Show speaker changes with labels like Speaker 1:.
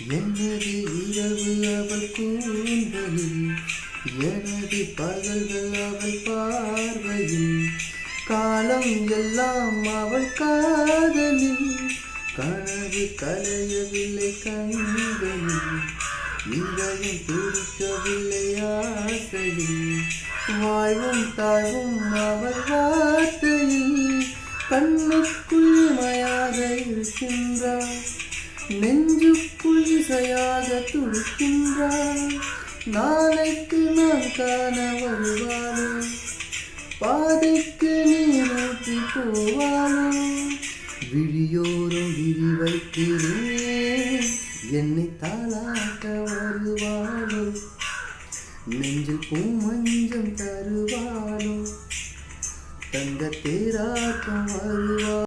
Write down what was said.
Speaker 1: எனது இரவு அவள் கூந்தலில், எனது பகல்கள் அவள் பார்வையில், காலம் எல்லாம் அவள் காதலில், கனவு கலையவில்லை கண்களில், இதயம் துடிக்கவில்லை ஆசையில், வாழ்வும் தாழ்வும் அவள் வார்த்தையில், கண்ணுக்குள் இமையாக இருக்கின்றாள், நெஞ்சுக்குள் இசையாக துடிக்கின்றாள், நாளைக்கு நான் காண வருவாளோ, பாதைக்கு நீ நோக்கி போவாளோ, விழியோரம் விழி வைக்கிறேன், என்னை தாளாட்ட வருவாளோ, நெஞ்சில் பூமஞ்சம் தருவாளோ, தங்க தேராட்டம் வருவாளோ.